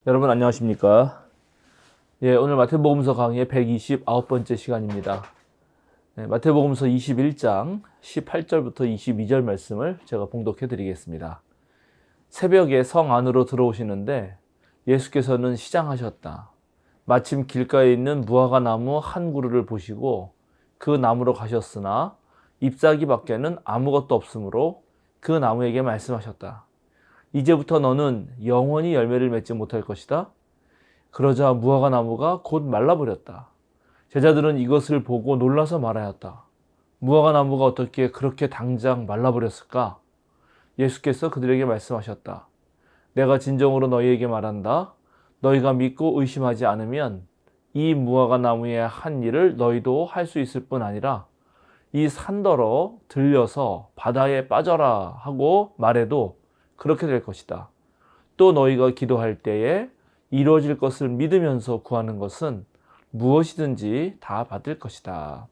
여러분 안녕하십니까? 오늘 마태복음서 강의의 129번째 시간입니다. 마태복음서 21장 18절부터 22절 말씀을 제가 봉독해 드리겠습니다. 새벽에 성 안으로 들어오시는데 예수께서는 시장하셨다. 마침 길가에 있는 무화과 나무 한 그루를 보시고 그 나무로 가셨으나 잎사귀 밖에는 아무것도 없으므로 그 나무에게 말씀하셨다. 이제부터 너는 영원히 열매를 맺지 못할 것이다. 그러자 무화과 나무가 곧 말라버렸다. 제자들은 이것을 보고 놀라서 말하였다. 무화과 나무가 어떻게 그렇게 당장 말라버렸을까? 예수께서 그들에게 말씀하셨다. 내가 진정으로 너희에게 말한다. 너희가 믿고 의심하지 않으면 이 무화과 나무의 한 일을 너희도 할 수 있을 뿐 아니라 이 산더러 들려서 바다에 빠져라 하고 말해도 그렇게 될 것이다. 또 너희가 기도할 때에 이루어질 것을 믿으면서 구하는 것은 무엇이든지 다 받을 것이다.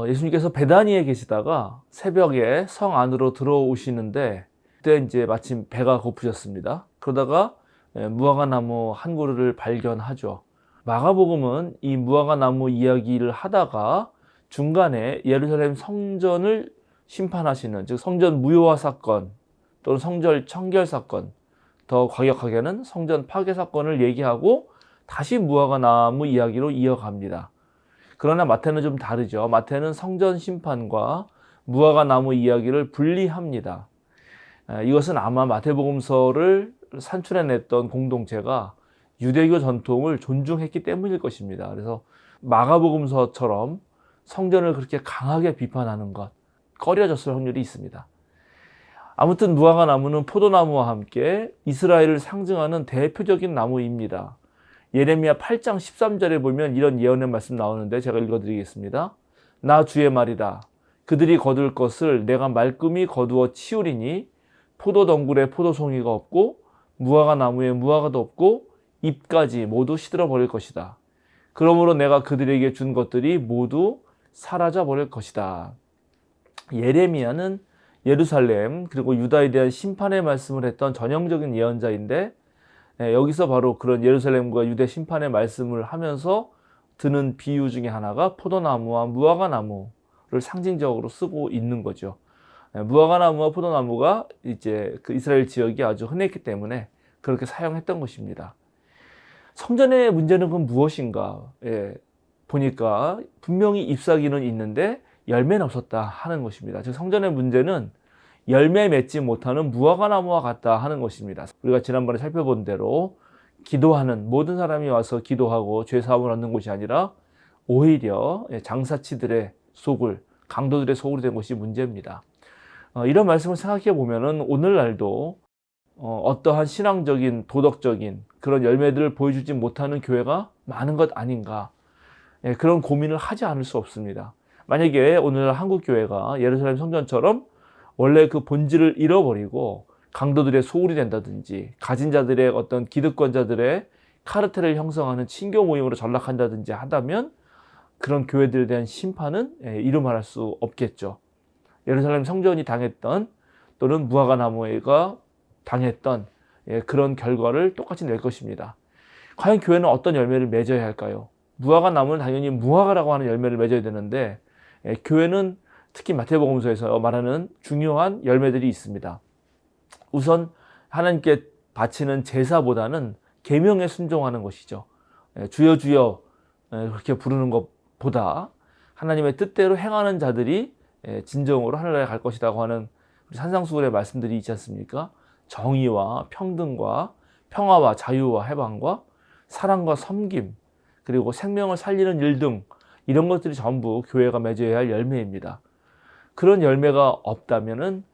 예수님께서 베다니에 계시다가 새벽에 성 안으로 들어오시는데 그때 이제 마침 배가 고프셨습니다. 그러다가 무화과 나무 한 그루를 발견하죠. 마가복음은 이 무화과 나무 이야기를 하다가 중간에 예루살렘 성전을 심판하시는, 즉 성전 무효화 사건 또는 성전 청결 사건, 더 과격하게는 성전 파괴 사건을 얘기하고 다시 무화과 나무 이야기로 이어갑니다. 그러나 마태는 좀 다르죠. 마태는 성전 심판과 무화과 나무 이야기를 분리합니다. 이것은 아마 마태복음서를 산출해냈던 공동체가 유대교 전통을 존중했기 때문일 것입니다. 그래서 마가복음서처럼 성전을 그렇게 강하게 비판하는 것, 꺼려졌을 확률이 있습니다. 아무튼 무화과 나무는 포도나무와 함께 이스라엘을 상징하는 대표적인 나무입니다. 예레미야 8장 13절에 보면 이런 예언의 말씀 나오는데 제가 읽어드리겠습니다. 나 주의 말이다. 그들이 거둘 것을 내가 말끔히 거두어 치우리니 포도 덩굴에 포도송이가 없고 무화과 나무에 무화과도 없고 잎까지 모두 시들어 버릴 것이다. 그러므로 내가 그들에게 준 것들이 모두 사라져 버릴 것이다. 예레미야는 예루살렘 그리고 유다에 대한 심판의 말씀을 했던 전형적인 예언자인데 여기서 바로 그런 예루살렘과 유대 심판의 말씀을 하면서 드는 비유 중에 하나가 포도나무와 무화과 나무를 상징적으로 쓰고 있는 거죠. 무화과 나무와 포도나무가 이제 그 이스라엘 지역이 아주 흔했기 때문에 그렇게 사용했던 것입니다. 성전의 문제는 그럼 무엇인가? 보니까 분명히 잎사귀는 있는데 열매는 없었다 하는 것입니다. 즉 성전의 문제는 열매 맺지 못하는 무화과 나무와 같다 하는 것입니다. 우리가 지난번에 살펴본 대로 기도하는 모든 사람이 와서 기도하고 죄사함을 얻는 곳이 아니라 오히려 장사치들의 소굴, 강도들의 소굴이 된 것이 문제입니다. 이런 말씀을 생각해 보면은 오늘날도 어떠한 신앙적인 도덕적인 그런 열매들을 보여주지 못하는 교회가 많은 것 아닌가, 그런 고민을 하지 않을 수 없습니다. 만약에 오늘 한국 교회가 예루살렘 성전처럼 원래 그 본질을 잃어버리고 강도들의 소굴이 된다든지 가진 자들의 어떤 기득권자들의 카르텔을 형성하는 친교 모임으로 전락한다든지 하다면 그런 교회들에 대한 심판은 이루말할 수 없겠죠. 예루살렘 성전이 당했던 또는 무화과 나무가 당했던 그런 결과를 똑같이 낼 것입니다. 과연 교회는 어떤 열매를 맺어야 할까요? 무화과 나무는 당연히 무화과라고 하는 열매를 맺어야 되는데 교회는 특히 마태복음서에서 말하는 중요한 열매들이 있습니다. 우선 하나님께 바치는 제사보다는 계명에 순종하는 것이죠. 주여 주여 그렇게 부르는 것보다 하나님의 뜻대로 행하는 자들이 진정으로 하늘나라에 갈 것이라고 하는 산상수훈의 말씀들이 있지 않습니까? 정의와 평등과 평화와 자유와 해방과 사랑과 섬김 그리고 생명을 살리는 일 등 이런 것들이 전부 교회가 맺어야 할 열매입니다. 그런 열매가 없다면은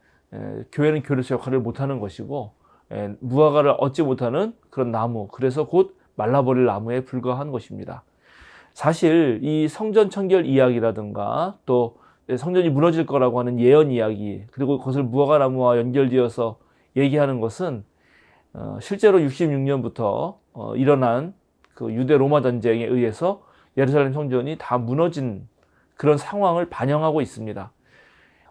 교회는 교회로서 역할을 못하는 것이고 무화과를 얻지 못하는 그런 나무, 그래서 곧 말라버릴 나무에 불과한 것입니다. 사실 이 성전 청결 이야기라든가 또 성전이 무너질 거라고 하는 예언 이야기, 그리고 그것을 무화과 나무와 연결지어서 얘기하는 것은 실제로 66년부터 일어난 그 유대 로마 전쟁에 의해서 예루살렘 성전이 다 무너진 그런 상황을 반영하고 있습니다.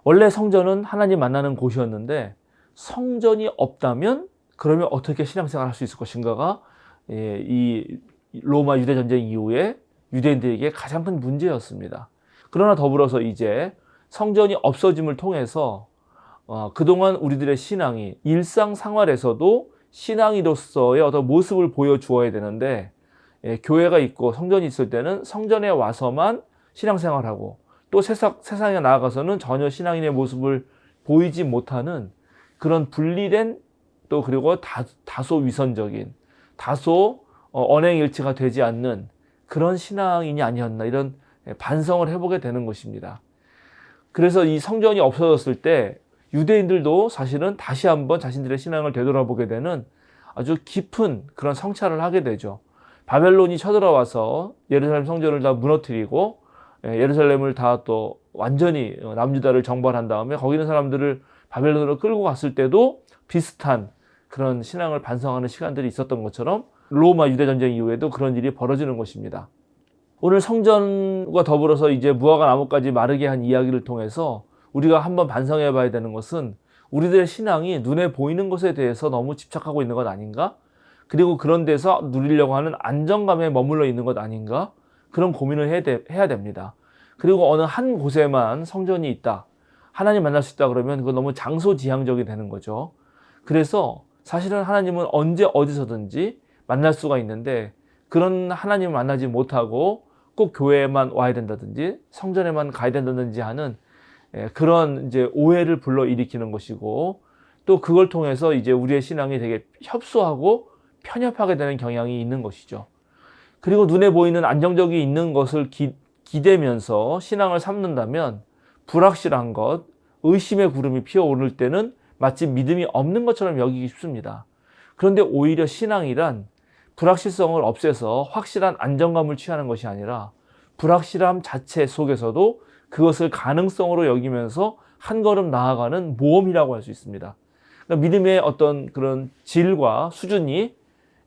원래 성전은 하나님 만나는 곳이었는데 성전이 없다면 그러면 어떻게 신앙생활을 할 수 있을 것인가가 이 로마 유대 전쟁 이후에 유대인들에게 가장 큰 문제였습니다. 그러나 더불어서 이제 성전이 없어짐을 통해서 그동안 우리들의 신앙이 일상생활에서도 신앙이로서의 어떤 모습을 보여주어야 되는데, 교회가 있고 성전이 있을 때는 성전에 와서만 신앙생활하고 또 세상에 나아가서는 전혀 신앙인의 모습을 보이지 못하는 그런 분리된, 또 그리고 다소 위선적인, 다소 언행일치가 되지 않는 그런 신앙인이 아니었나, 이런 반성을 해보게 되는 것입니다. 그래서 이 성전이 없어졌을 때 유대인들도 사실은 다시 한번 자신들의 신앙을 되돌아보게 되는 아주 깊은 그런 성찰을 하게 되죠. 바벨론이 쳐들어와서 예루살렘 성전을 다 무너뜨리고 예루살렘을 다 또 완전히 남유다를 정벌한 다음에 거기 있는 사람들을 바벨론으로 끌고 갔을 때도 비슷한 그런 신앙을 반성하는 시간들이 있었던 것처럼 로마 유대 전쟁 이후에도 그런 일이 벌어지는 것입니다. 오늘 성전과 더불어서 이제 무화과 나무까지 마르게 한 이야기를 통해서 우리가 한번 반성해 봐야 되는 것은, 우리들의 신앙이 눈에 보이는 것에 대해서 너무 집착하고 있는 것 아닌가? 그리고 그런 데서 누리려고 하는 안정감에 머물러 있는 것 아닌가? 그런 고민을 해야 됩니다. 그리고 어느 한 곳에만 성전이 있다, 하나님 만날 수 있다 그러면 그건 너무 장소지향적이 되는 거죠. 그래서 사실은 하나님은 언제 어디서든지 만날 수가 있는데, 그런 하나님을 만나지 못하고 꼭 교회에만 와야 된다든지 성전에만 가야 된다든지 하는 그런 이제 오해를 불러일으키는 것이고, 또 그걸 통해서 이제 우리의 신앙이 되게 협소하고 편협하게 되는 경향이 있는 것이죠. 그리고 눈에 보이는 안정적이 있는 것을 기대면서 신앙을 삼는다면 불확실한 것, 의심의 구름이 피어오를 때는 마치 믿음이 없는 것처럼 여기기 쉽습니다. 그런데 오히려 신앙이란 불확실성을 없애서 확실한 안정감을 취하는 것이 아니라 불확실함 자체 속에서도 그것을 가능성으로 여기면서 한 걸음 나아가는 모험이라고 할 수 있습니다. 그러니까 믿음의 어떤 그런 질과 수준이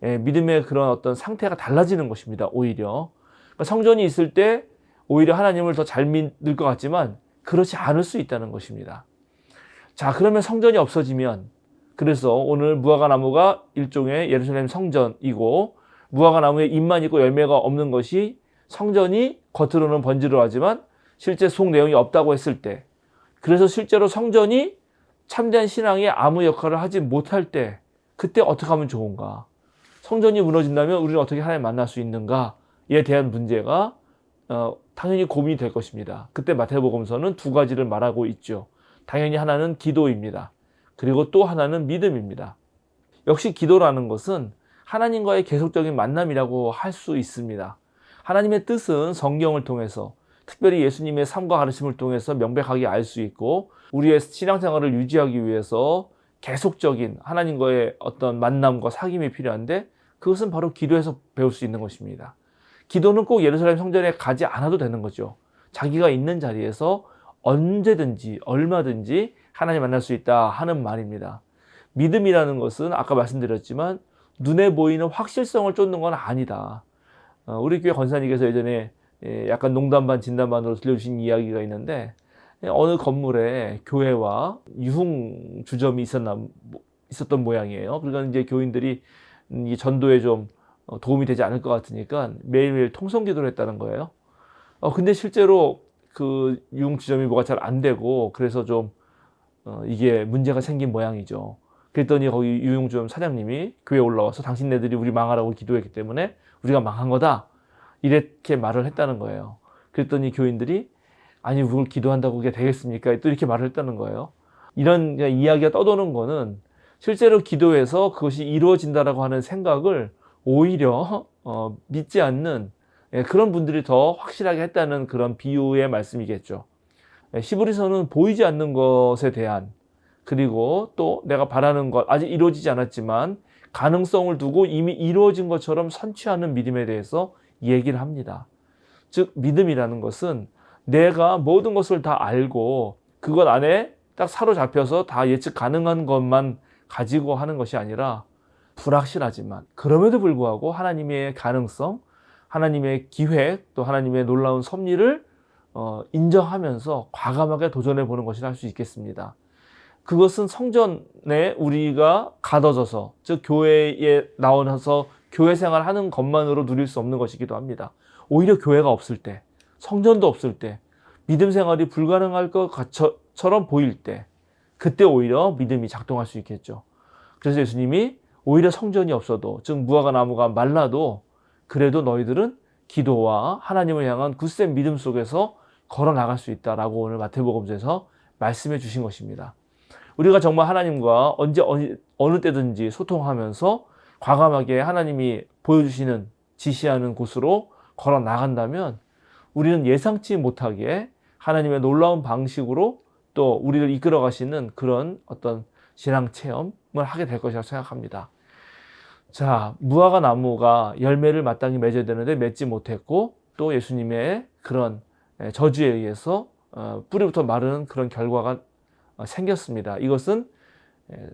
믿음의 그런 어떤 상태가 달라지는 것입니다. 오히려 그러니까 성전이 있을 때 오히려 하나님을 더 잘 믿을 것 같지만 그렇지 않을 수 있다는 것입니다. 자, 그러면 성전이 없어지면, 그래서 오늘 무화과 나무가 일종의 예루살렘 성전이고, 무화과 나무에 잎만 있고 열매가 없는 것이 성전이 겉으로는 번지르하지만 실제 속 내용이 없다고 했을 때, 그래서 실제로 성전이 참된 신앙에 아무 역할을 하지 못할 때, 그때 어떻게 하면 좋은가? 성전이 무너진다면 우리는 어떻게 하나님 만날 수 있는가에 대한 문제가 당연히 고민이 될 것입니다. 그때 마태복음서는 두 가지를 말하고 있죠. 당연히 하나는 기도입니다. 그리고 또 하나는 믿음입니다. 역시 기도라는 것은 하나님과의 계속적인 만남이라고 할 수 있습니다. 하나님의 뜻은 성경을 통해서, 특별히 예수님의 삶과 가르침을 통해서 명백하게 알 수 있고, 우리의 신앙생활을 유지하기 위해서 계속적인 하나님과의 어떤 만남과 사귐이 필요한데, 그것은 바로 기도에서 배울 수 있는 것입니다. 기도는 꼭 예루살렘 성전에 가지 않아도 되는 거죠. 자기가 있는 자리에서 언제든지 얼마든지 하나님 만날 수 있다 하는 말입니다. 믿음이라는 것은 아까 말씀드렸지만 눈에 보이는 확실성을 쫓는 건 아니다. 우리 교회 권사님께서 예전에 약간 농담 반 진담 반으로 들려주신 이야기가 있는데, 어느 건물에 교회와 유흥 주점이 있었던 모양이에요. 그러니까 이제 교인들이 이 전도에 좀 도움이 되지 않을 것 같으니까 매일매일 통성 기도를 했다는 거예요. 근데 실제로 그 유흥 주점이 뭐가 잘 안 되고, 그래서 좀 이게 문제가 생긴 모양이죠. 그랬더니 거기 유흥주점 사장님이 교회에 올라와서 당신네들이 우리 망하라고 기도했기 때문에 우리가 망한 거다, 이렇게 말을 했다는 거예요. 그랬더니 교인들이 아니 그걸 기도한다고 그게 되겠습니까? 또 이렇게 말을 했다는 거예요. 이런 이야기가 떠도는 거는 실제로 기도해서 그것이 이루어진다라고 하는 생각을 오히려 믿지 않는 그런 분들이 더 확실하게 했다는 그런 비유의 말씀이겠죠. 히브리서는 보이지 않는 것에 대한, 그리고 또 내가 바라는 것, 아직 이루어지지 않았지만 가능성을 두고 이미 이루어진 것처럼 선취하는 믿음에 대해서 얘기를 합니다. 즉 믿음이라는 것은 내가 모든 것을 다 알고 그것 안에 딱 사로잡혀서 다 예측 가능한 것만 가지고 하는 것이 아니라, 불확실하지만 그럼에도 불구하고 하나님의 가능성, 하나님의 기획, 또 하나님의 놀라운 섭리를 인정하면서 과감하게 도전해 보는 것이라 할 수 있겠습니다. 그것은 성전에 우리가 가둬져서, 즉 교회에 나와서 교회 생활하는 것만으로 누릴 수 없는 것이기도 합니다. 오히려 교회가 없을 때, 성전도 없을 때, 믿음 생활이 불가능할 것처럼 보일 때, 그때 오히려 믿음이 작동할 수 있겠죠. 그래서 예수님이 오히려 성전이 없어도, 즉 무화과 나무가 말라도 그래도 너희들은 기도와 하나님을 향한 굳센 믿음 속에서 걸어 나갈 수 있다라고 오늘 마태복음서에서 말씀해 주신 것입니다. 우리가 정말 하나님과 언제 어느 때든지 소통하면서 과감하게 하나님이 보여주시는, 지시하는 곳으로 걸어 나간다면 우리는 예상치 못하게 하나님의 놀라운 방식으로 또 우리를 이끌어 가시는 그런 어떤 신앙 체험을 하게 될 것이라고 생각합니다. 자, 무화과 나무가 열매를 마땅히 맺어야 되는데 맺지 못했고, 또 예수님의 그런 저주에 의해서 뿌리부터 마르는 그런 결과가 생겼습니다. 이것은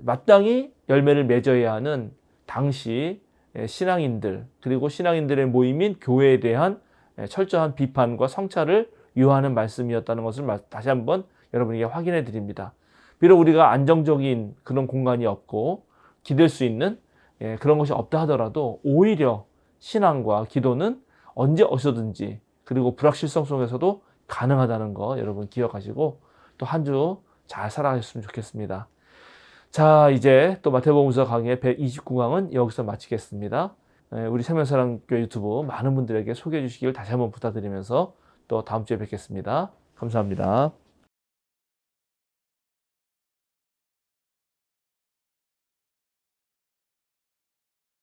마땅히 열매를 맺어야 하는 당시 신앙인들, 그리고 신앙인들의 모임인 교회에 대한 철저한 비판과 성찰을 요하는 말씀이었다는 것을 다시 한번 여러분에게 확인해 드립니다. 비록 우리가 안정적인 그런 공간이 없고 기댈 수 있는 그런 것이 없다 하더라도 오히려 신앙과 기도는 언제 어디서든지, 그리고 불확실성 속에서도 가능하다는 거 여러분 기억하시고 또 한 주 잘 살아가셨으면 좋겠습니다. 자, 이제 또 마태복음서 강의 129강은 여기서 마치겠습니다. 우리 생명사랑교회 유튜브 많은 분들에게 소개해 주시길 다시 한번 부탁드리면서 또 다음 주에 뵙겠습니다. 감사합니다.